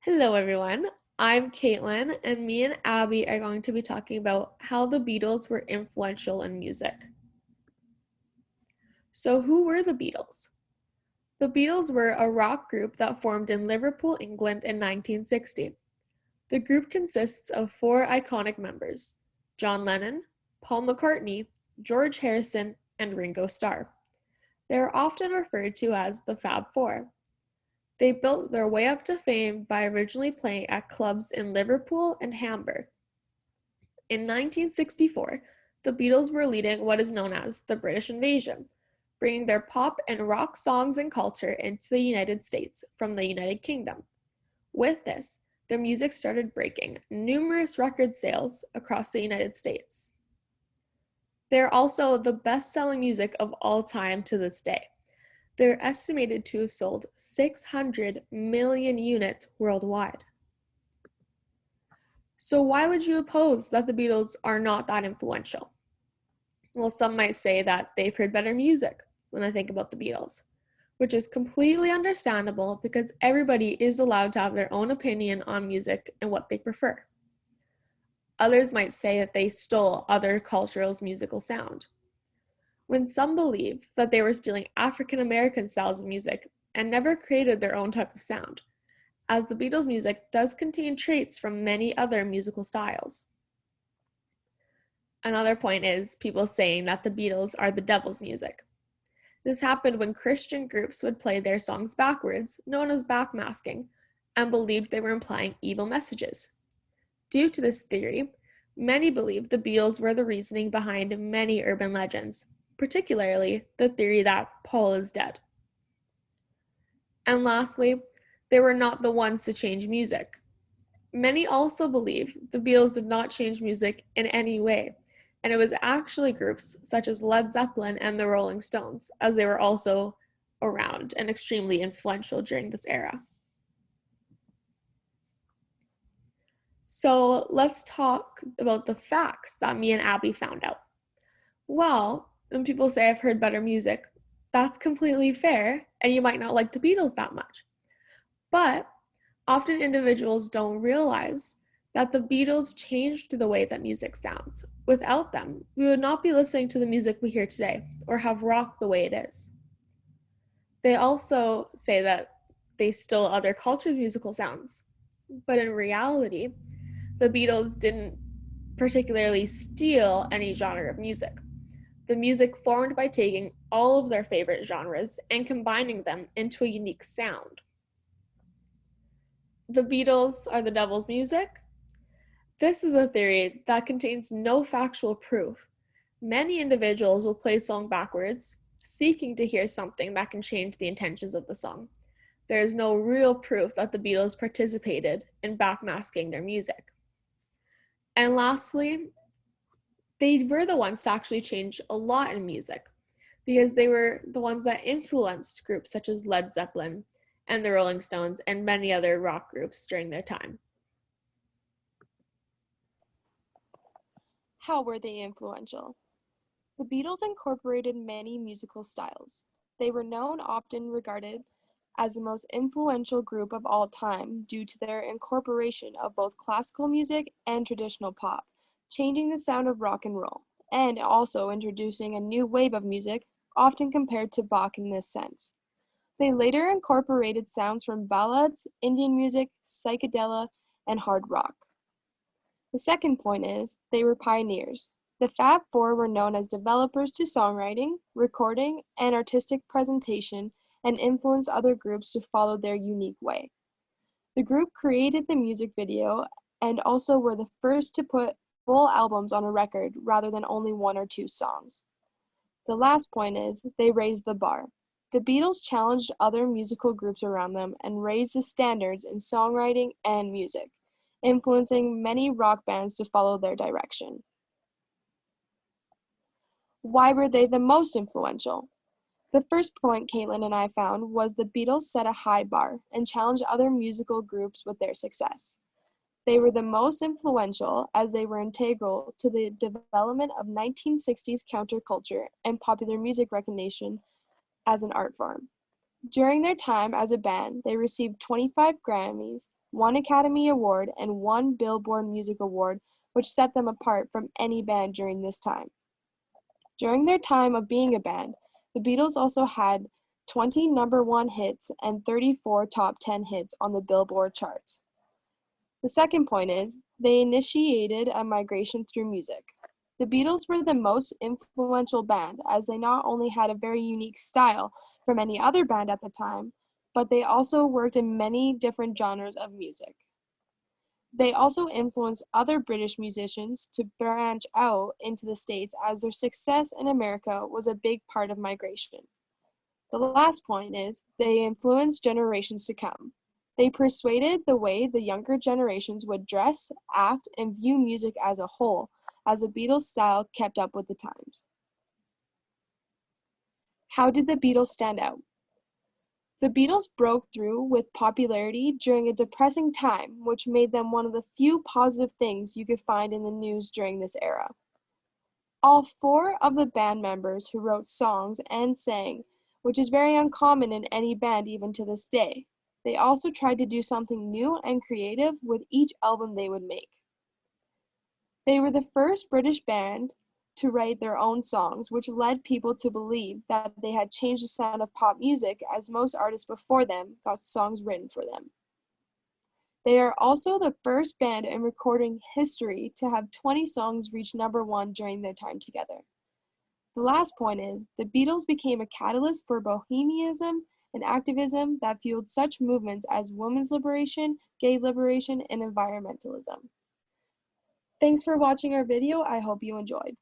Hello, everyone. I'm Caitlyn, and me and Abby are going to be talking about how the Beatles were influential in music. So, who were the Beatles? The Beatles were a rock group that formed in Liverpool, England in 1960. The group consists of four iconic members: John Lennon, Paul McCartney, George Harrison, and Ringo Starr. They are often referred to as the Fab Four. They built their way up to fame by originally playing at clubs in Liverpool and Hamburg. In 1964, the Beatles were leading what is known as the British invasion, bringing their pop and rock songs and culture into the United States from the United Kingdom. With this, their music started breaking numerous record sales across the United States. They're also the best-selling music of all time to this day. They're estimated to have sold 600 million units worldwide. So why would you oppose that the Beatles are not that influential? Well, some might say that they've heard better music when they think about the Beatles, which is completely understandable because everybody is allowed to have their own opinion on music and what they prefer. Others might say that they stole other cultures' musical sound, when some believe that they were stealing African American styles of music and never created their own type of sound, as the Beatles' music does contain traits from many other musical styles. Another point is people saying that the Beatles are the devil's music. This happened when Christian groups would play their songs backwards, known as backmasking, and believed they were implying evil messages. Due to this theory, many believe the Beatles were the reasoning behind many urban legends, particularly the theory that Paul is dead. And lastly, they were not the ones to change music. Many also believe the Beatles did not change music in any way, and it was actually groups such as Led Zeppelin and the Rolling Stones, as they were also around and extremely influential during this era. So let's talk about the facts that me and Abby found out. Well, when people say I've heard better music, that's completely fair, and you might not like the Beatles that much. But often individuals don't realize that the Beatles changed the way that music sounds. Without them, we would not be listening to the music we hear today or have rock the way it is. They also say that they stole other cultures' musical sounds, but in reality, the Beatles didn't particularly steal any genre of music. The music formed by taking all of their favorite genres and combining them into a unique sound. The Beatles are the devil's music. This is a theory that contains no factual proof. Many individuals will play a song backwards, seeking to hear something that can change the intentions of the song. There is no real proof that the Beatles participated in backmasking their music. And lastly, they were the ones to actually change a lot in music because they were the ones that influenced groups such as Led Zeppelin and the Rolling Stones and many other rock groups during their time. How were they influential? The Beatles incorporated many musical styles. They were often regarded as the most influential group of all time due to their incorporation of both classical music and traditional pop, changing the sound of rock and roll, and also introducing a new wave of music, often compared to Bach in this sense. They later incorporated sounds from ballads, Indian music, psychedelia, and hard rock. The second point is they were pioneers. The Fab Four were known as developers to songwriting, recording, and artistic presentation, and influenced other groups to follow their unique way. The group created the music video and also were the first to put full albums on a record rather than only one or two songs. The last point is they raised the bar. The Beatles challenged other musical groups around them and raised the standards in songwriting and music, influencing many rock bands to follow their direction. Why were they the most influential? The first point Caitlyn and I found was the Beatles set a high bar and challenged other musical groups with their success. They were the most influential as they were integral to the development of 1960s counterculture and popular music recognition as an art form. During their time as a band, they received 25 Grammys, 1 Academy Award, and 1 Billboard Music Award, which set them apart from any band during this time. During their time of being a band, the Beatles also had 20 number 1 hits and 34 top 10 hits on the Billboard charts. The second point is, they initiated a migration through music. The Beatles were the most influential band, as they not only had a very unique style from any other band at the time, but they also worked in many different genres of music. They also influenced other British musicians to branch out into the States, as their success in America was a big part of migration. The last point is, they influenced generations to come. They persuaded the way the younger generations would dress, act, and view music as a whole, as the Beatles' style kept up with the times. How did the Beatles stand out? The Beatles broke through with popularity during a depressing time, which made them one of the few positive things you could find in the news during this era. All 4 of the band members who wrote songs and sang, which is very uncommon in any band even to this day. They also tried to do something new and creative with each album they would make. They were the first British band to write their own songs, which led people to believe that they had changed the sound of pop music, as most artists before them got songs written for them. They are also the first band in recording history to have 20 songs reach number 1 during their time together. The last point is, the Beatles became a catalyst for bohemianism and activism that fueled such movements as women's liberation, gay liberation, and environmentalism. Thanks for watching our video. I hope you enjoyed.